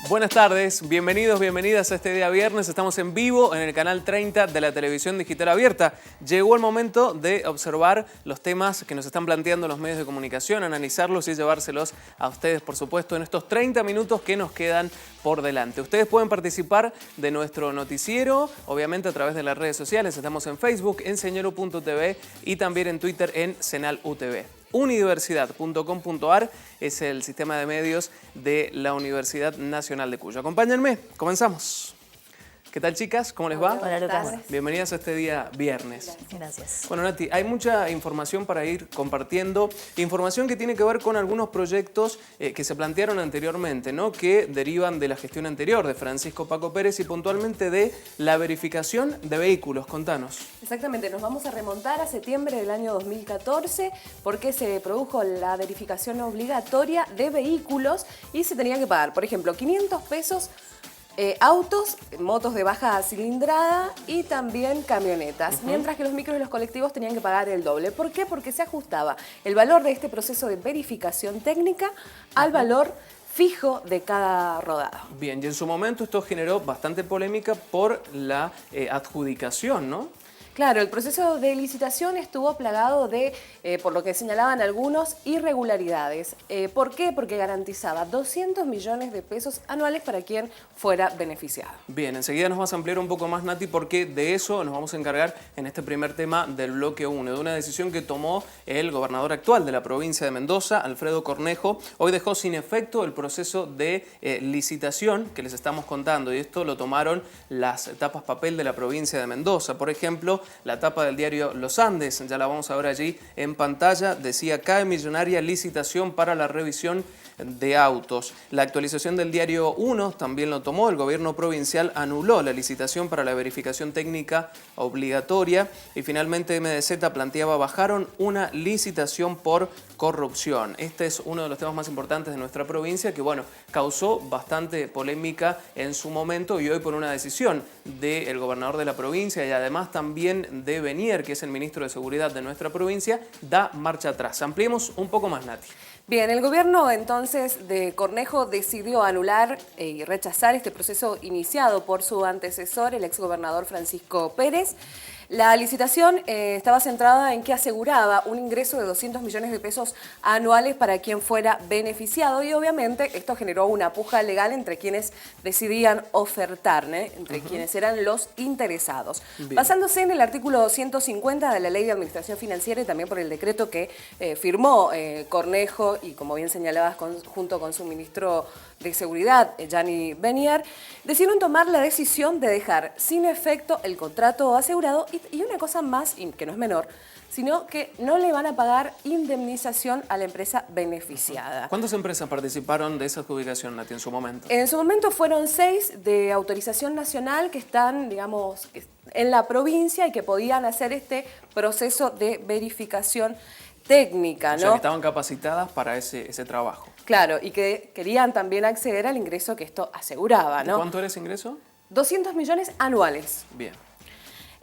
Buenas tardes, bienvenidos, bienvenidas a este día viernes. Estamos en vivo en el canal 30 de la televisión digital abierta. Llegó el momento de observar los temas que nos están planteando los medios de comunicación, analizarlos y llevárselos a ustedes, por supuesto, en estos 30 minutos que nos quedan por delante. Ustedes pueden participar de nuestro noticiero, obviamente a través de las redes sociales. Estamos en Facebook, en señero.tv y también en Twitter en Senal UTV. Unidiversidad.com.ar es el sistema de medios de la Universidad Nacional de Cuyo. Acompáñenme, comenzamos. ¿Qué tal, chicas? ¿Cómo les va? Hola, Lucas. Bienvenidas a este día viernes. Gracias. Bueno, Nati, hay mucha información para ir compartiendo, información que tiene que ver con algunos proyectos que se plantearon anteriormente, ¿no? Que derivan de la gestión anterior de Francisco Paco Pérez y puntualmente de la verificación de vehículos. Contanos. Exactamente, nos vamos a remontar a septiembre del año 2014 porque se produjo la verificación obligatoria de vehículos y se tenía que pagar, por ejemplo, 500 pesos autos, motos de baja cilindrada y también camionetas, mientras que los micros y los colectivos tenían que pagar el doble. ¿Por qué? Porque se ajustaba el valor de este proceso de verificación técnica al valor fijo de cada rodado. Bien, y en su momento esto generó bastante polémica por la adjudicación, ¿no? Claro, el proceso de licitación estuvo plagado de, por lo que señalaban algunos, irregularidades. ¿Por qué? Porque garantizaba 200 millones de pesos anuales para quien fuera beneficiado. Bien, enseguida nos vas a ampliar un poco más, Nati, porque de eso nos vamos a encargar en este primer tema del bloque 1, de una decisión que tomó el gobernador actual de la provincia de Mendoza, Alfredo Cornejo. Hoy dejó sin efecto el proceso de licitación que les estamos contando, y esto lo tomaron las tapas papel de la provincia de Mendoza. Por ejemplo, la tapa del diario Los Andes, ya la vamos a ver allí en pantalla, decía: cae millonaria licitación para la revisión de autos. La actualización del diario 1 también lo tomó. El gobierno provincial anuló la licitación para la verificación técnica obligatoria y finalmente MDZ planteaba bajaron una licitación por corrupción. Este es uno de los temas más importantes de nuestra provincia que, bueno, causó bastante polémica en su momento y hoy por una decisión del gobernador de la provincia y además también de Benier, que es el ministro de Seguridad de nuestra provincia, da marcha atrás. Ampliemos un poco más, Nati. Bien, el gobierno entonces de Cornejo decidió anular y rechazar este proceso iniciado por su antecesor, el exgobernador Francisco Pérez. La licitación estaba centrada en que aseguraba un ingreso de 200 millones de pesos anuales para quien fuera beneficiado y obviamente esto generó una puja legal entre quienes decidían ofertar, entre quienes eran los interesados. Bien. Basándose en el artículo 150 de la Ley de Administración Financiera y también por el decreto que firmó Cornejo y, como bien señalabas, junto con su ministro de Seguridad, Gianni Benier, decidieron tomar la decisión de dejar sin efecto el contrato asegurado y una cosa más, que no es menor, sino que no le van a pagar indemnización a la empresa beneficiada. ¿Cuántas empresas participaron de esa adjudicación, Nati, en su momento? En su momento fueron 6 de autorización nacional que están, digamos, en la provincia y que podían hacer este proceso de verificación técnica, ¿no? O sea, que estaban capacitadas para ese trabajo. Claro, y que querían también acceder al ingreso que esto aseguraba, ¿no? ¿Cuánto era ese ingreso? 200 millones anuales. Bien.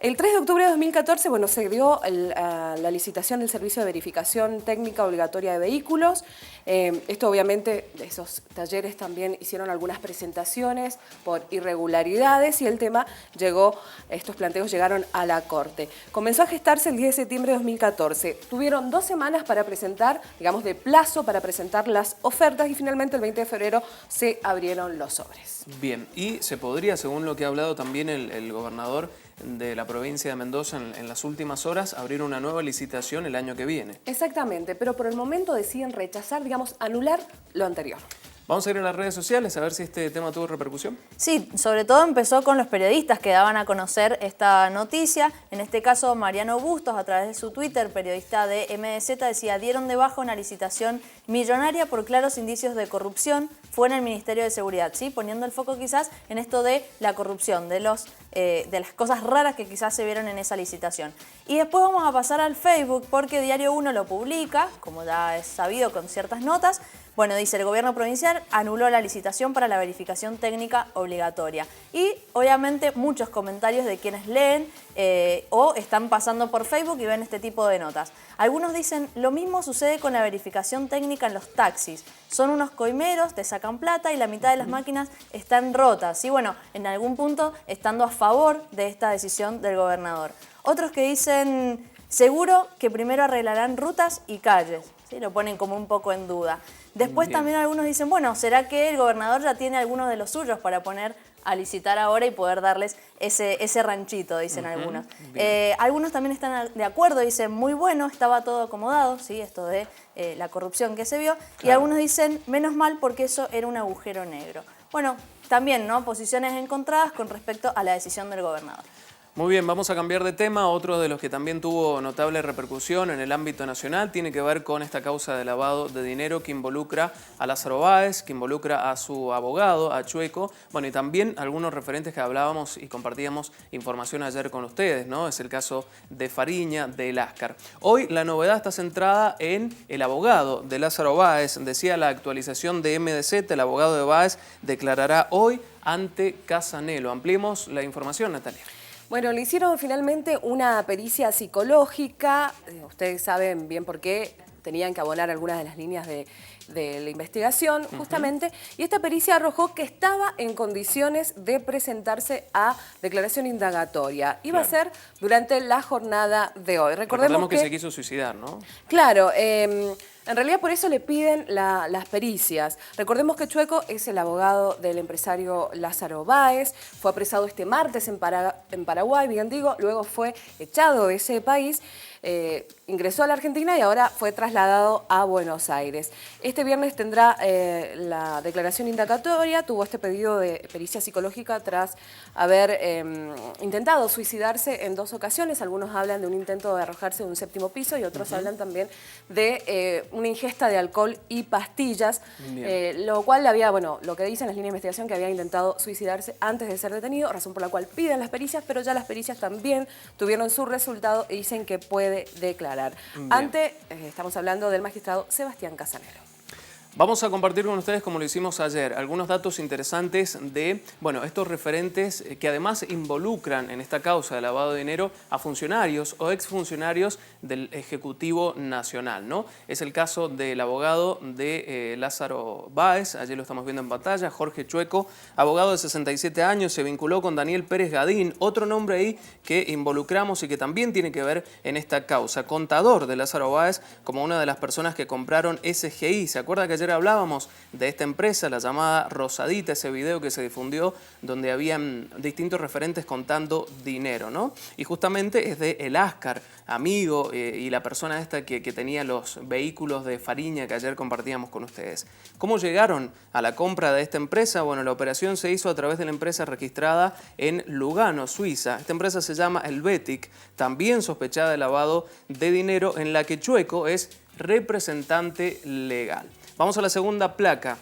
El 3 de octubre de 2014, bueno, se dio la licitación del servicio de verificación técnica obligatoria de vehículos. Esto obviamente, esos talleres también hicieron algunas presentaciones por irregularidades y el tema llegó, estos planteos llegaron a la Corte. Comenzó a gestarse el 10 de septiembre de 2014. Tuvieron 2 semanas para presentar, digamos, de plazo para presentar las ofertas y finalmente el 20 de febrero se abrieron los sobres. Bien, y se podría, según lo que ha hablado también el gobernador de la provincia de Mendoza en las últimas horas, abrir una nueva licitación el año que viene. Exactamente, pero por el momento deciden rechazar, digamos, anular lo anterior. Vamos a ir a las redes sociales a ver si este tema tuvo repercusión. Sí, sobre todo empezó con los periodistas que daban a conocer esta noticia. En este caso, Mariano Bustos, a través de su Twitter, periodista de MDZ, decía: dieron de baja una licitación millonaria por claros indicios de corrupción. Fue en el Ministerio de Seguridad, ¿sí? Poniendo el foco quizás en esto de la corrupción, de las cosas raras que quizás se vieron en esa licitación. Y después vamos a pasar al Facebook porque Diario 1 lo publica, como ya es sabido, con ciertas notas, Bueno, dice, el gobierno provincial anuló la licitación para la verificación técnica obligatoria. Y obviamente muchos comentarios de quienes leen o están pasando por Facebook y ven este tipo de notas. Algunos dicen, lo mismo sucede con la verificación técnica en los taxis. Son unos coimeros, te sacan plata y la mitad de las máquinas están rotas. Y bueno, en algún punto estando a favor de esta decisión del gobernador. Otros que dicen, seguro que primero arreglarán rutas y calles. ¿Sí? Lo ponen como un poco en duda. Después también algunos dicen, bueno, ¿será que el gobernador ya tiene algunos de los suyos para poner a licitar ahora y poder darles ese ranchito, dicen algunos? Algunos también están de acuerdo, dicen, muy bueno, estaba todo acomodado, ¿sí? Esto de la corrupción que se vio. Claro. Y algunos dicen, menos mal porque eso era un agujero negro. Bueno, también, ¿no? Posiciones encontradas con respecto a la decisión del gobernador. Muy bien, vamos a cambiar de tema. Otro de los que también tuvo notable repercusión en el ámbito nacional tiene que ver con esta causa de lavado de dinero que involucra a Lázaro Báez, que involucra a su abogado, a Chueco, bueno, y también algunos referentes que hablábamos y compartíamos información ayer con ustedes, ¿no? Es el caso de Fariña, de Láscar. Hoy la novedad está centrada en el abogado de Lázaro Báez. Decía la actualización de MDZ, el abogado de Báez declarará hoy ante Casanelo. Ampliemos la información, Natalia. Bueno, le hicieron finalmente una pericia psicológica. Ustedes saben bien por qué tenían que abonar algunas de las líneas de la investigación, justamente. Y esta pericia arrojó que estaba en condiciones de presentarse a declaración indagatoria. Iba a ser durante la jornada de hoy. Recordemos que se quiso suicidar, ¿no? Claro, en realidad por eso le piden las pericias. Recordemos que Chueco es el abogado del empresario Lázaro Báez, fue apresado este martes en Paraguay, bien digo, luego fue echado de ese país, ingresó a la Argentina y ahora fue trasladado a Buenos Aires. Este viernes tendrá la declaración indagatoria, tuvo este pedido de pericia psicológica tras haber intentado suicidarse en 2 ocasiones. Algunos hablan de un intento de arrojarse de un 7º piso y otros hablan también de una ingesta de alcohol y pastillas, lo cual había, bueno, lo que dicen las líneas de investigación, que había intentado suicidarse antes de ser detenido, razón por la cual piden las pericias, pero ya las pericias también tuvieron su resultado y dicen que puede declarar. Estamos hablando del magistrado Sebastián Casanelo. Vamos a compartir con ustedes, como lo hicimos ayer, algunos datos interesantes de, bueno, estos referentes que además involucran en esta causa de lavado de dinero a funcionarios o exfuncionarios del Ejecutivo Nacional, ¿no? Es el caso del abogado de Lázaro Báez, allí lo estamos viendo en pantalla, Jorge Chueco, abogado de 67 años, se vinculó con Daniel Pérez Gadín, otro nombre ahí que involucramos y que también tiene que ver en esta causa, contador de Lázaro Báez, como una de las personas que compraron SGI. ¿Se acuerda que ayer hablábamos de esta empresa, la llamada Rosadita, ese video que se difundió donde habían distintos referentes contando dinero, ¿no? Y justamente es de El Ascar, amigo y la persona esta que tenía los vehículos de Fariña que ayer compartíamos con ustedes. ¿Cómo llegaron a la compra de esta empresa? Bueno, la operación se hizo a través de la empresa registrada en Lugano, Suiza. Esta empresa se llama Helvetic, también sospechada de lavado de dinero, en la que Chueco es representante legal. Vamos a la segunda placa.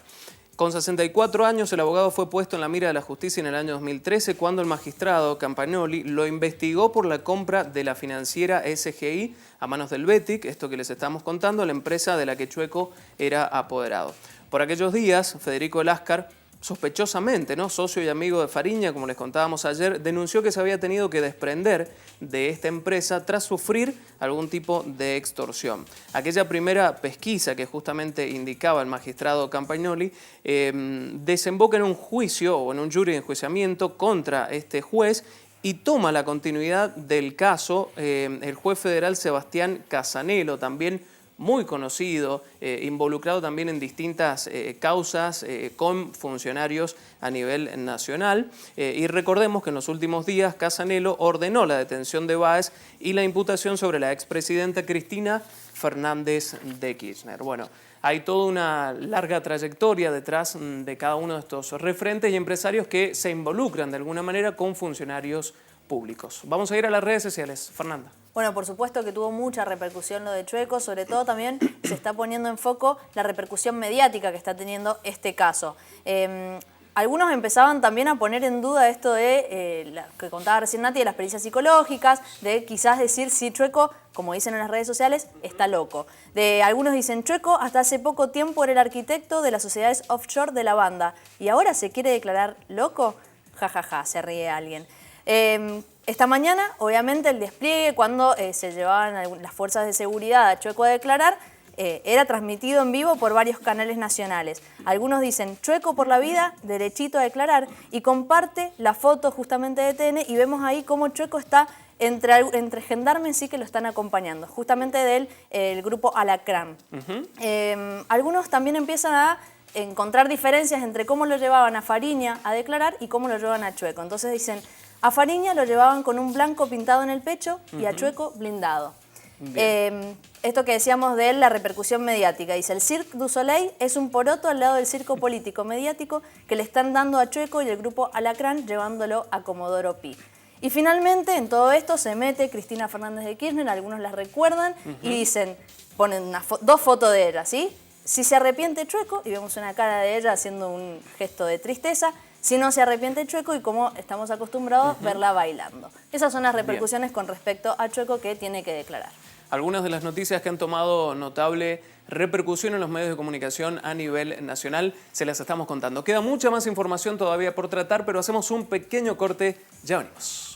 Con 64 años, el abogado fue puesto en la mira de la justicia en el año 2013 cuando el magistrado Campagnoli lo investigó por la compra de la financiera SGI a manos del Helvetic, esto que les estamos contando, la empresa de la que Chueco era apoderado. Por aquellos días, Federico Láscar, sospechosamente, ¿no?, socio y amigo de Fariña, como les contábamos ayer, denunció que se había tenido que desprender de esta empresa tras sufrir algún tipo de extorsión. Aquella primera pesquisa que justamente indicaba el magistrado Campagnoli desemboca en un juicio o en un jury de enjuiciamiento contra este juez y toma la continuidad del caso el juez federal Sebastián Casanelo, también muy conocido, involucrado también en distintas causas con funcionarios a nivel nacional. Y recordemos que en los últimos días Casanelo ordenó la detención de Báez y la imputación sobre la expresidenta Cristina Fernández de Kirchner. Bueno, hay toda una larga trayectoria detrás de cada uno de estos referentes y empresarios que se involucran de alguna manera con funcionarios públicos. Vamos a ir a las redes sociales. Fernanda. Bueno, por supuesto que tuvo mucha repercusión lo de Chueco, sobre todo también se está poniendo en foco la repercusión mediática que está teniendo este caso. algunos empezaban también a poner en duda esto de, que contaba recién Nati, de las pericias psicológicas, de quizás decir si Chueco, como dicen en las redes sociales, está loco. Algunos dicen, Chueco hasta hace poco tiempo era el arquitecto de las sociedades offshore de la banda y ahora se quiere declarar loco. Ja, ja, ja, se ríe alguien. Esta mañana, obviamente, el despliegue cuando se llevaban las fuerzas de seguridad a Chueco a declarar, era transmitido en vivo por varios canales nacionales. Algunos dicen, Chueco por la vida, derechito a declarar, y comparte la foto justamente de TN y vemos ahí cómo Chueco está entre gendarmes sí que lo están acompañando, justamente del grupo Alacrán. Algunos también empiezan a encontrar diferencias entre cómo lo llevaban a Fariña a declarar y cómo lo llevaban a Chueco. Entonces dicen, a Fariña lo llevaban con un blanco pintado en el pecho y a Chueco blindado. Esto que decíamos de él, la repercusión mediática. Dice, el Cirque du Soleil es un poroto al lado del circo político mediático que le están dando a Chueco y el grupo Alacrán llevándolo a Comodoro Pi. Y finalmente en todo esto se mete Cristina Fernández de Kirchner, algunos la recuerdan y dicen, ponen dos fotos de ella, ¿sí? Si se arrepiente Chueco, y vemos una cara de ella haciendo un gesto de tristeza, si no se arrepiente Chueco y como estamos acostumbrados, verla bailando. Esas son las repercusiones con respecto a Chueco que tiene que declarar. Algunas de las noticias que han tomado notable repercusión en los medios de comunicación a nivel nacional se las estamos contando. Queda mucha más información todavía por tratar, pero hacemos un pequeño corte, ya venimos.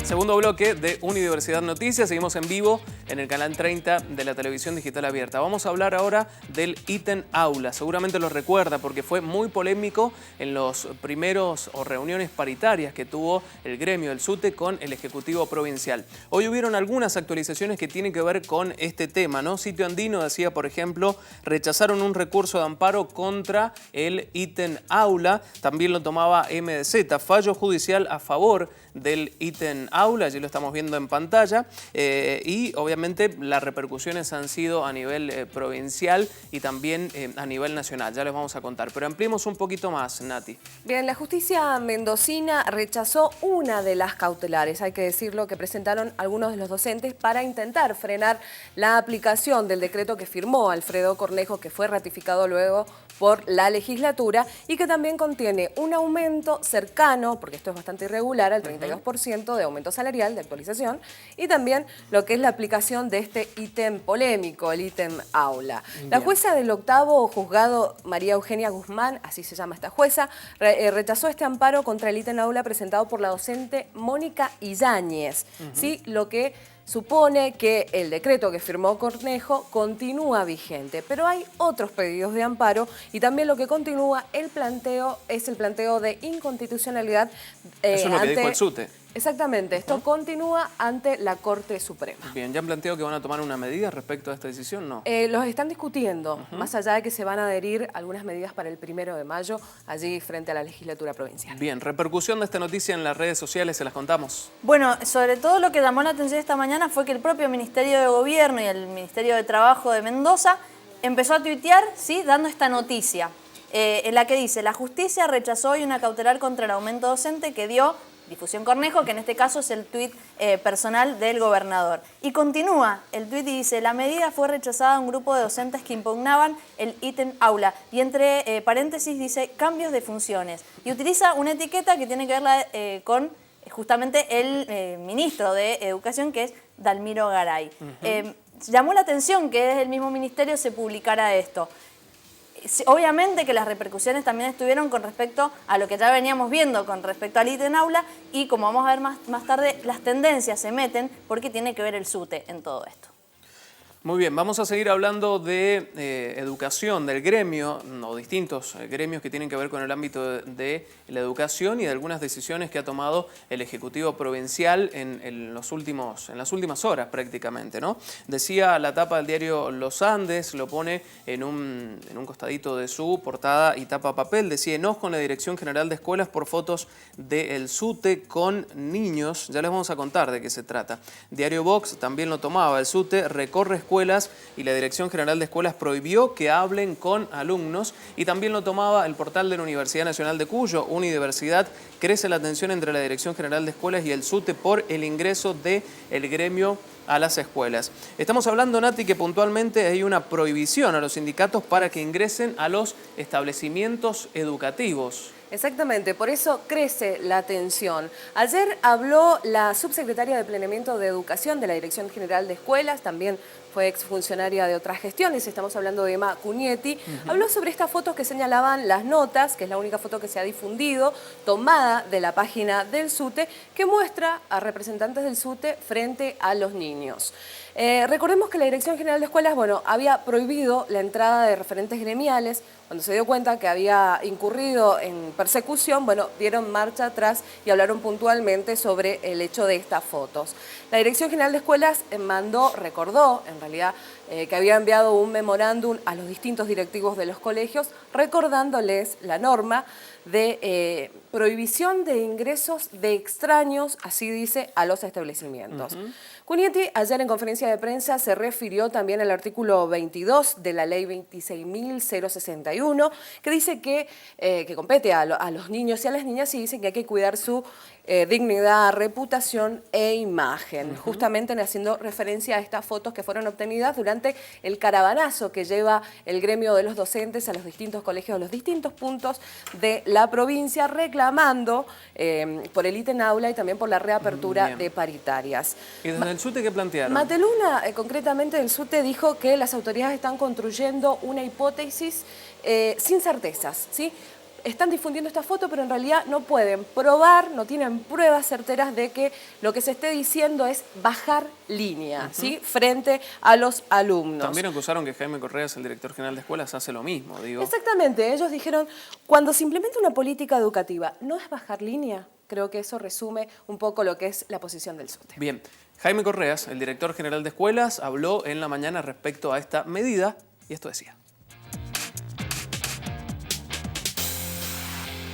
Segundo bloque de Unidiversidad Noticias. Seguimos en vivo en el canal 30 de la televisión digital abierta. Vamos a hablar ahora del ítem aula. Seguramente lo recuerda porque fue muy polémico en los primeros reuniones paritarias que tuvo el gremio del SUTE con el Ejecutivo Provincial. Hoy hubieron algunas actualizaciones que tienen que ver con este tema, ¿no? Sitio Andino decía, por ejemplo, rechazaron un recurso de amparo contra el ítem aula. También lo tomaba MDZ, fallo judicial a favor del ítem aula, allí lo estamos viendo en pantalla, y obviamente las repercusiones han sido a nivel provincial y también a nivel nacional, ya les vamos a contar, pero ampliemos un poquito más, Nati. Bien, la justicia mendocina rechazó una de las cautelares, hay que decirlo, que presentaron algunos de los docentes para intentar frenar la aplicación del decreto que firmó Alfredo Cornejo, que fue ratificado luego por la legislatura y que también contiene un aumento cercano, porque esto es bastante irregular, al 32% de aumento salarial, de actualización, y también lo que es la aplicación de este ítem polémico, el ítem aula. Bien. La jueza del octavo juzgado, María Eugenia Guzmán, así se llama esta jueza, rechazó este amparo contra el ítem aula presentado por la docente Mónica Illañez, ¿sí? Lo que supone que el decreto que firmó Cornejo continúa vigente, pero hay otros pedidos de amparo y también lo que continúa el planteo es el planteo de inconstitucionalidad. Eso es lo que dijo el SUTE. Exactamente, esto continúa ante la Corte Suprema. Bien, ¿ya han planteado que van a tomar una medida respecto a esta decisión? No. Los están discutiendo, más allá de que se van a adherir algunas medidas para el 1 de mayo, allí frente a la legislatura provincial. Bien, repercusión de esta noticia en las redes sociales, se las contamos. Bueno, sobre todo lo que llamó la atención esta mañana fue que el propio Ministerio de Gobierno y el Ministerio de Trabajo de Mendoza empezó a tuitear, ¿sí?, dando esta noticia, en la que dice, la justicia rechazó hoy una cautelar contra el aumento docente que dio Difusión Cornejo, que en este caso es el tuit personal del gobernador. Y continúa el tuit y dice, la medida fue rechazada a un grupo de docentes que impugnaban el ítem aula. Y entre paréntesis dice, cambios de funciones. Y utiliza una etiqueta que tiene que ver con justamente el ministro de Educación, que es Dalmiro Garay. Llamó la atención que desde el mismo ministerio se publicara esto. Obviamente que las repercusiones también estuvieron con respecto a lo que ya veníamos viendo con respecto al ítem aula y como vamos a ver más tarde, las tendencias se meten porque tiene que ver el SUTE en todo esto. Muy bien, vamos a seguir hablando de educación, del gremio, o distintos gremios que tienen que ver con el ámbito de la educación y de algunas decisiones que ha tomado el Ejecutivo Provincial en las últimas horas prácticamente, ¿no? Decía la tapa del diario Los Andes, lo pone en un costadito de su portada y tapa papel, decía enojo en la Dirección General de Escuelas por fotos del SUTE con niños, ya les vamos a contar de qué se trata. Diario Vox también lo tomaba, el SUTE recorre escuelas escuelas y la Dirección General de Escuelas prohibió que hablen con alumnos, y también lo tomaba el portal de la Universidad Nacional de Cuyo, Unidiversidad. Crece la tensión entre la Dirección General de Escuelas y el SUTE por el ingreso del gremio a las escuelas. Estamos hablando, Nati, que puntualmente hay una prohibición a los sindicatos para que ingresen a los establecimientos educativos. Exactamente, por eso crece la tensión. Ayer habló la subsecretaria de Planeamiento de Educación de la Dirección General de Escuelas, también fue exfuncionaria de otras gestiones, estamos hablando de Emma Cugnetti. Habló sobre estas fotos que señalaban las notas, que es la única foto que se ha difundido, tomada de la página del SUTE, que muestra a representantes del SUTE frente a los niños. Recordemos que la Dirección General de Escuelas, había prohibido la entrada de referentes gremiales. Cuando se dio cuenta que había incurrido en persecución, dieron marcha atrás y hablaron puntualmente sobre el hecho de estas fotos. La Dirección General de Escuelas recordó en realidad que había enviado un memorándum a los distintos directivos de los colegios recordándoles la norma de prohibición de ingresos de extraños, así dice, a los establecimientos. Cugnetti ayer en conferencia de prensa se refirió también al artículo 22 de la ley 26.061, que dice que compete a los niños y a las niñas, y dicen que hay que cuidar su dignidad, reputación e imagen, justamente haciendo referencia a estas fotos que fueron obtenidas durante el caravanazo que lleva el gremio de los docentes a los distintos colegios de los distintos puntos de la provincia, reclamando por el ítem aula y también por la reapertura de paritarias. ¿Y desde el SUTE qué plantearon? Mateluna, concretamente del SUTE, dijo que las autoridades están construyendo una hipótesis sin certezas, ¿sí? Están difundiendo esta foto, pero en realidad no pueden probar, no tienen pruebas certeras de que lo que se esté diciendo es bajar línea, ¿sí? Frente a los alumnos. También acusaron que Jaime Correas, el director general de escuelas, hace lo mismo, digo. Exactamente, ellos dijeron, cuando se implementa una política educativa, ¿no es bajar línea? Creo que eso resume un poco lo que es la posición del SUTE. Bien, Jaime Correas, el director general de escuelas, habló en la mañana respecto a esta medida y esto decía.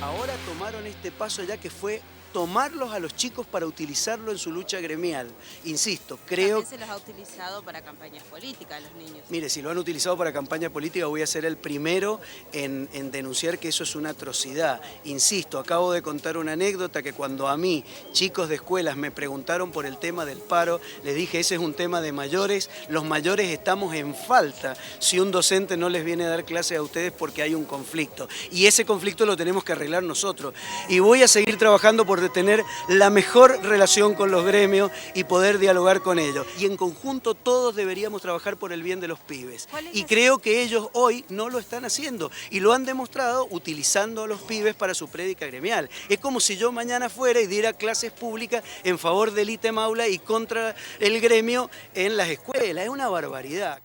Ahora tomaron este paso ya que fue tomarlos a los chicos para utilizarlo en su lucha gremial. Insisto, creo... También se los ha utilizado para campañas políticas a los niños. Mire, si lo han utilizado para campaña política, voy a ser el primero en denunciar que eso es una atrocidad. Insisto, acabo de contar una anécdota que cuando a mí, chicos de escuelas, me preguntaron por el tema del paro, les dije, ese es un tema de mayores, los mayores estamos en falta si un docente no les viene a dar clases a ustedes porque hay un conflicto. Y ese conflicto lo tenemos que arreglar nosotros. Y voy a seguir trabajando por tener la mejor relación con los gremios y poder dialogar con ellos. Y en conjunto todos deberíamos trabajar por el bien de los pibes. Y creo que ellos hoy no lo están haciendo y lo han demostrado utilizando a los pibes para su prédica gremial. Es como si yo mañana fuera y diera clases públicas en favor del ítem aula y contra el gremio en las escuelas. Es una barbaridad.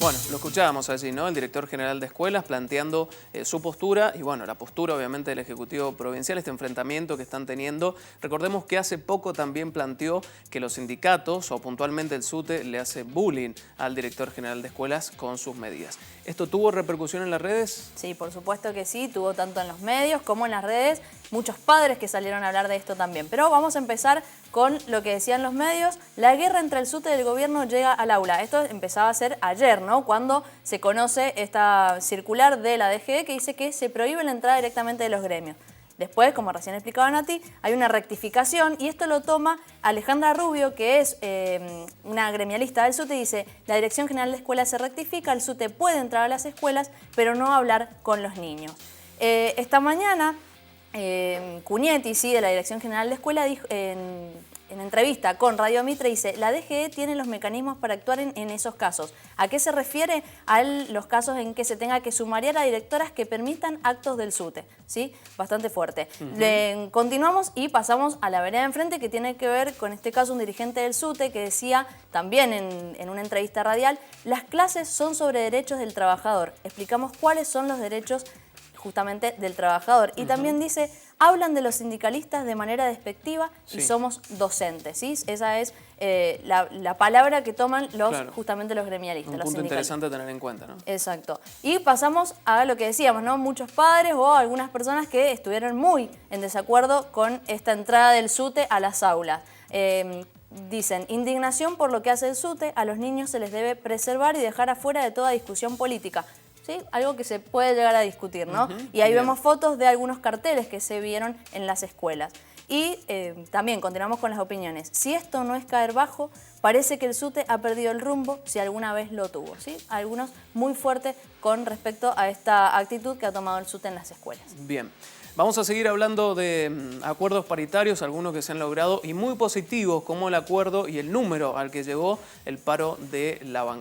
Bueno, lo escuchábamos allí, ¿no? El director general de escuelas planteando su postura y, la postura obviamente del Ejecutivo Provincial, este enfrentamiento que están teniendo. Recordemos que hace poco también planteó que los sindicatos, o puntualmente el SUTE, le hace bullying al director general de escuelas con sus medidas. ¿Esto tuvo repercusión en las redes? Sí, por supuesto que sí, tuvo tanto en los medios como en las redes, muchos padres que salieron a hablar de esto también. Pero vamos a empezar con lo que decían los medios. La guerra entre el SUTE y el gobierno llega al aula. Esto empezaba a ser ayer, ¿no? Cuando se conoce esta circular de la DGE que dice que se prohíbe la entrada directamente de los gremios. Después, como recién explicaba Nati, hay una rectificación y esto lo toma Alejandra Rubio, que es una gremialista del SUTE, y dice: la Dirección General de Escuelas se rectifica, el SUTE puede entrar a las escuelas, pero no hablar con los niños. Esta mañana, Cugnetti, sí, de la Dirección General de Escuelas, dijo en entrevista con Radio Mitre, dice: la DGE tiene los mecanismos para actuar en esos casos. ¿A qué se refiere? A los casos en que se tenga que sumariar a directoras que permitan actos del SUTE, ¿sí? Bastante fuerte. Continuamos y pasamos a la vereda de enfrente, que tiene que ver con este caso un dirigente del SUTE que decía también en una entrevista radial: las clases son sobre derechos del trabajador. Explicamos cuáles son los derechos justamente del trabajador. Y también dice: hablan de los sindicalistas de manera despectiva y somos docentes, ¿sí? Esa es la palabra que toman justamente los gremialistas. Un punto interesante a tener en cuenta, ¿no? Exacto. Y pasamos a lo que decíamos, ¿no? Muchos padres o algunas personas que estuvieron muy en desacuerdo con esta entrada del SUTE a las aulas. Dicen, indignación por lo que hace el SUTE, a los niños se les debe preservar y dejar afuera de toda discusión política. ¿Sí? Algo que se puede llegar a discutir, ¿no? Y ahí vemos fotos de algunos carteles que se vieron en las escuelas. Y también continuamos con las opiniones. Si esto no es caer bajo, parece que el SUTE ha perdido el rumbo si alguna vez lo tuvo, ¿sí? Algunos muy fuertes con respecto a esta actitud que ha tomado el SUTE en las escuelas. Bien. Vamos a seguir hablando de acuerdos paritarios, algunos que se han logrado y muy positivos, como el acuerdo y el número al que llegó el paro de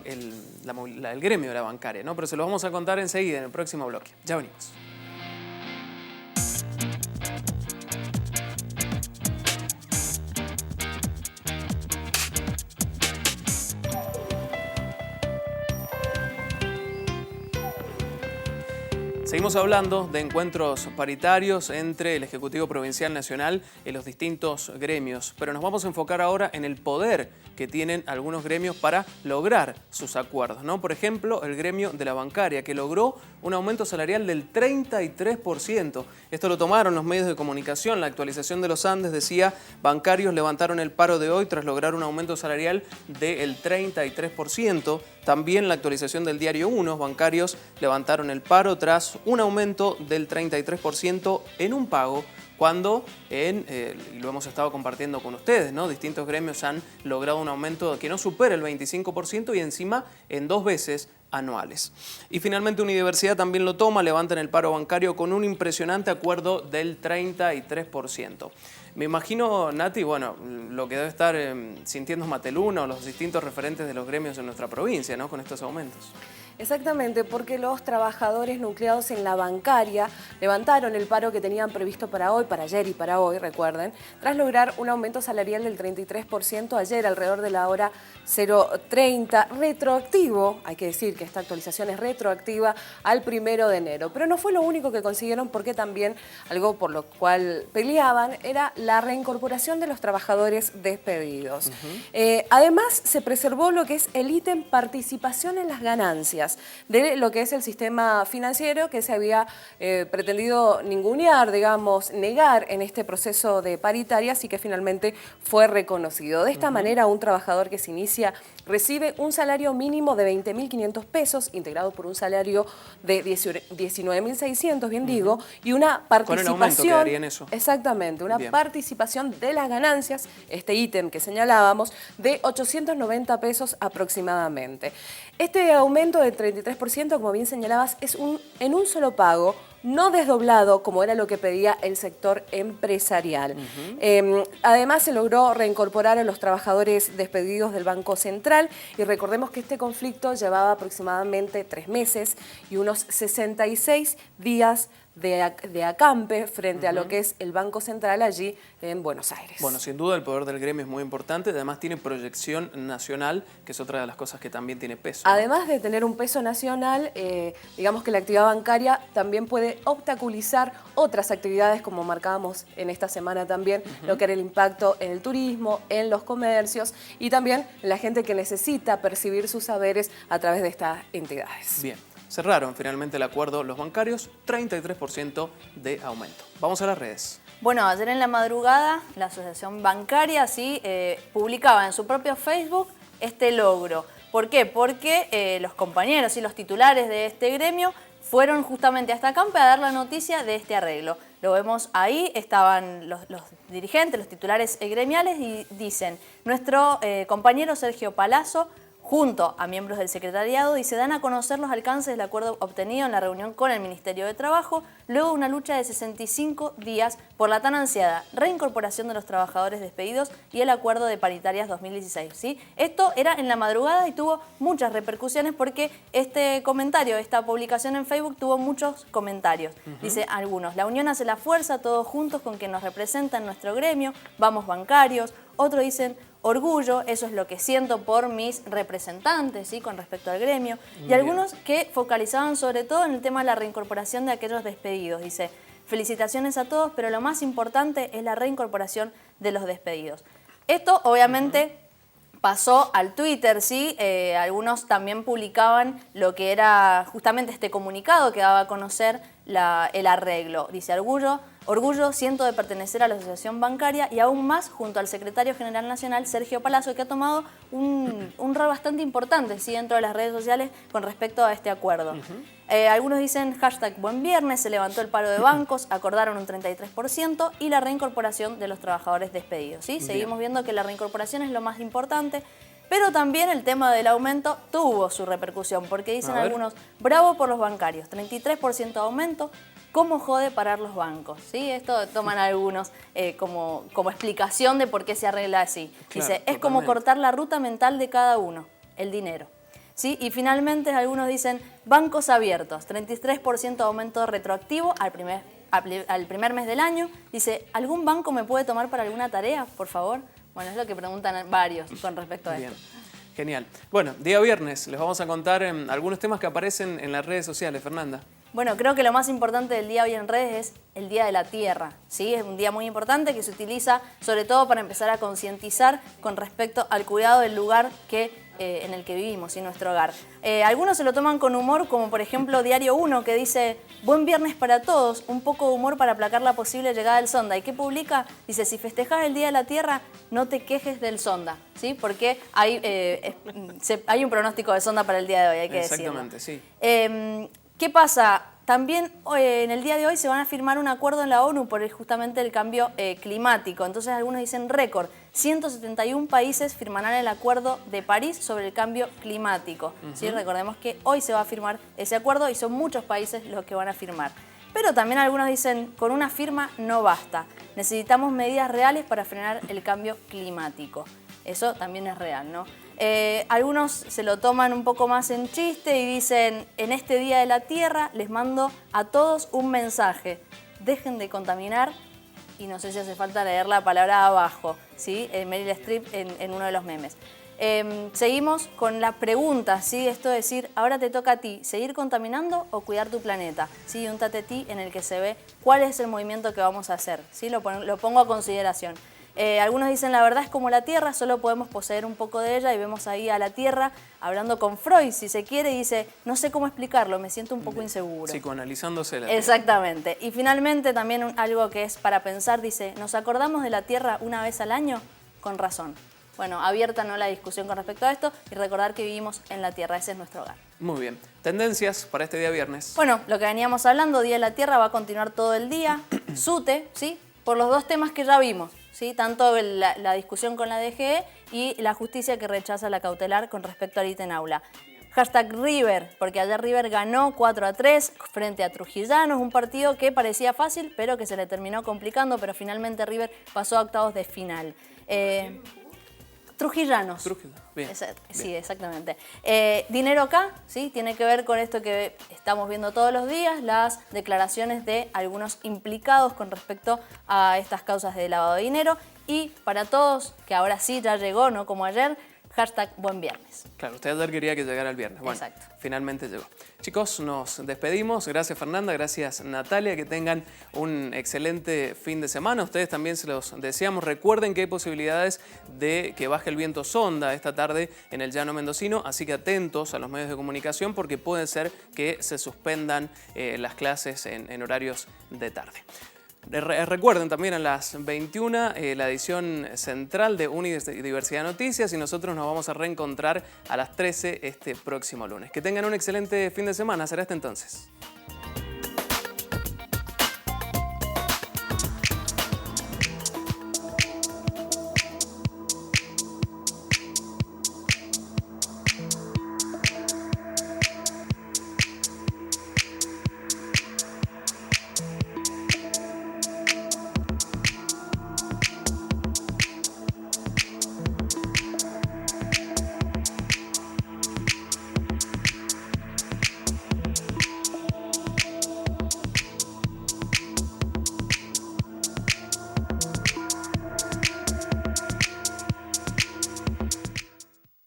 el gremio de la bancaria, ¿no? Pero se lo vamos a contar enseguida en el próximo bloque. Ya venimos. Seguimos hablando de encuentros paritarios entre el Ejecutivo Provincial Nacional y los distintos gremios, pero nos vamos a enfocar ahora en el poder que tienen algunos gremios para lograr sus acuerdos, ¿no? Por ejemplo, el gremio de la bancaria, que logró un aumento salarial del 33%. Esto lo tomaron los medios de comunicación. La actualización de los Andes decía, bancarios levantaron el paro de hoy tras lograr un aumento salarial del 33%. También la actualización del Diario 1, bancarios levantaron el paro tras un aumento del 33% en un pago, cuando y lo hemos estado compartiendo con ustedes, ¿no? Distintos gremios han logrado un aumento que no supera el 25% y encima en 2 veces anuales. Y finalmente Unidiversidad también lo toma, levantan el paro bancario con un impresionante acuerdo del 33%. Me imagino, Nati, bueno, lo que debe estar sintiendo Mateluna o los distintos referentes de los gremios en nuestra provincia, ¿no? Con estos aumentos. Exactamente, porque los trabajadores nucleados en la bancaria levantaron el paro que tenían previsto para hoy, para ayer y para hoy, recuerden, tras lograr un aumento salarial del 33% ayer alrededor de la hora 0:30, retroactivo, hay que decir que esta actualización es retroactiva al 1 de enero. Pero no fue lo único que consiguieron, porque también algo por lo cual peleaban era la reincorporación de los trabajadores despedidos. Además, se preservó lo que es el ítem participación en las ganancias de lo que es el sistema financiero que se había pretendido ningunear, digamos, negar en este proceso de paritarias y que finalmente fue reconocido. De esta manera, un trabajador que se inicia recibe un salario mínimo de 20.500 pesos, integrado por un salario de 19.600, bien digo, y una participación... Con el aumento quedaría en eso. Exactamente, una participación de las ganancias, este ítem que señalábamos, de 890 pesos aproximadamente. Este aumento del 33%, como bien señalabas, es en un solo pago, no desdoblado, como era lo que pedía el sector empresarial. Además, se logró reincorporar a los trabajadores despedidos del Banco Central y recordemos que este conflicto llevaba aproximadamente 3 meses y unos 66 días de acampe frente a lo que es el Banco Central allí en Buenos Aires. Bueno, sin duda el poder del gremio es muy importante, además tiene proyección nacional, que es otra de las cosas que también tiene peso, ¿no? Además de tener un peso nacional, digamos que la actividad bancaria también puede obstaculizar otras actividades, como marcábamos en esta semana también, lo que era el impacto en el turismo, en los comercios y también en la gente que necesita percibir sus saberes a través de estas entidades. Bien. Cerraron finalmente el acuerdo los bancarios, 33% de aumento. Vamos a las redes. Bueno, ayer en la madrugada la Asociación Bancaria publicaba en su propio Facebook este logro. ¿Por qué? Porque los compañeros y los titulares de este gremio fueron justamente hasta Acampe a dar la noticia de este arreglo. Lo vemos ahí, estaban los dirigentes, los titulares gremiales y dicen, nuestro compañero Sergio Palazzo, junto a miembros del secretariado, y se dan a conocer los alcances del acuerdo obtenido en la reunión con el Ministerio de Trabajo, luego de una lucha de 65 días por la tan ansiada reincorporación de los trabajadores despedidos y el acuerdo de paritarias 2016. ¿Sí? Esto era en la madrugada y tuvo muchas repercusiones porque este comentario, esta publicación en Facebook tuvo muchos comentarios. Dice algunos, la unión hace la fuerza, todos juntos con quien nos representa en nuestro gremio, vamos bancarios. Otros dicen, orgullo, eso es lo que siento por mis representantes, ¿sí? Con respecto al gremio. Y algunos que focalizaban sobre todo en el tema de la reincorporación de aquellos despedidos. Dice, felicitaciones a todos, pero lo más importante es la reincorporación de los despedidos. Esto, obviamente, pasó al Twitter, ¿sí? Algunos también publicaban lo que era justamente este comunicado que daba a conocer el arreglo. Dice, orgullo siento de pertenecer a la asociación bancaria y aún más junto al secretario general nacional, Sergio Palazzo, que ha tomado un rol bastante importante, ¿sí? Dentro de las redes sociales con respecto a este acuerdo. Algunos dicen hashtag buen viernes, se levantó el paro de bancos, acordaron un 33% y la reincorporación de los trabajadores despedidos, ¿sí? Seguimos viendo que la reincorporación es lo más importante, pero también el tema del aumento tuvo su repercusión, porque dicen algunos, bravo por los bancarios, 33% de aumento, ¿cómo jode parar los bancos? ¿Sí? Esto toman algunos como explicación de por qué se arregla así. Claro, dice, es como cortar la ruta mental de cada uno, el dinero. ¿Sí? Y finalmente algunos dicen bancos abiertos, 33% de aumento retroactivo al primer mes del año. Dice, ¿algún banco me puede tomar para alguna tarea, por favor? Bueno, es lo que preguntan varios con respecto a esto. Genial. Bueno, día viernes les vamos a contar algunos temas que aparecen en las redes sociales, Fernanda. Bueno, creo que lo más importante del día hoy en redes es el Día de la Tierra, ¿sí? Es un día muy importante que se utiliza sobre todo para empezar a concientizar con respecto al cuidado del lugar en el que vivimos, ¿sí? Nuestro hogar. Algunos se lo toman con humor, como por ejemplo Diario 1, que dice buen viernes para todos, un poco de humor para aplacar la posible llegada del Sonda. ¿Y qué publica? Dice, si festejas el Día de la Tierra, no te quejes del Sonda, ¿sí? Porque hay un pronóstico de Sonda para el día de hoy, hay que decirlo. Exactamente, sí. ¿Qué pasa? También en el día de hoy se van a firmar un acuerdo en la ONU por justamente el cambio climático. Entonces algunos dicen récord, 171 países firmarán el Acuerdo de París sobre el cambio climático. ¿Sí? Recordemos que hoy se va a firmar ese acuerdo y son muchos países los que van a firmar. Pero también algunos dicen, con una firma no basta, necesitamos medidas reales para frenar el cambio climático. Eso también es real, ¿no? Algunos se lo toman un poco más en chiste y dicen, en este Día de la Tierra les mando a todos un mensaje, dejen de contaminar, y no sé si hace falta leer la palabra abajo, ¿sí? Meryl Streep en uno de los memes. Seguimos con las preguntas, ¿sí? Esto es decir, ahora te toca a ti, ¿seguir contaminando o cuidar tu planeta? ¿Sí? Un tatetí en el que se ve cuál es el movimiento que vamos a hacer, ¿sí? Lo pongo a consideración. Algunos dicen, la verdad es como la Tierra, solo podemos poseer un poco de ella, y vemos ahí a la Tierra hablando con Freud, si se quiere, y dice, no sé cómo explicarlo, me siento un poco inseguro. Psicoanalizándose la Tierra. Exactamente. Y finalmente también algo que es para pensar, dice, ¿nos acordamos de la Tierra una vez al año? Con razón. Bueno, abierta no la discusión con respecto a esto y recordar que vivimos en la Tierra, ese es nuestro hogar. Muy bien. Tendencias para este día viernes. Bueno, lo que veníamos hablando, Día de la Tierra va a continuar todo el día. SUTE, ¿sí? Por los dos temas que ya vimos. ¿Sí? Tanto la discusión con la DGE y la justicia que rechaza la cautelar con respecto al ítem aula. Hashtag River, porque ayer River ganó 4-3 frente a Trujillanos, un partido que parecía fácil, pero que se le terminó complicando, pero finalmente River pasó a octavos de final. Trujillanos. Bien. Sí, exactamente. Dinero acá, ¿sí? Tiene que ver con esto que estamos viendo todos los días, las declaraciones de algunos implicados con respecto a estas causas de lavado de dinero. Y para todos, que ahora sí ya llegó, no como ayer, hashtag buen viernes. Claro, usted ayer quería que llegara el viernes. Bueno, exacto. Finalmente llegó. Chicos, nos despedimos. Gracias, Fernanda. Gracias, Natalia. Que tengan un excelente fin de semana. Ustedes también se los deseamos. Recuerden que hay posibilidades de que baje el viento Sonda esta tarde en el llano mendocino, así que atentos a los medios de comunicación porque puede ser que se suspendan las clases en horarios de tarde. Recuerden también a las 21 la edición central de Unidiversidad Noticias y nosotros nos vamos a reencontrar a las 13 este próximo lunes. Que tengan un excelente fin de semana. Será hasta entonces.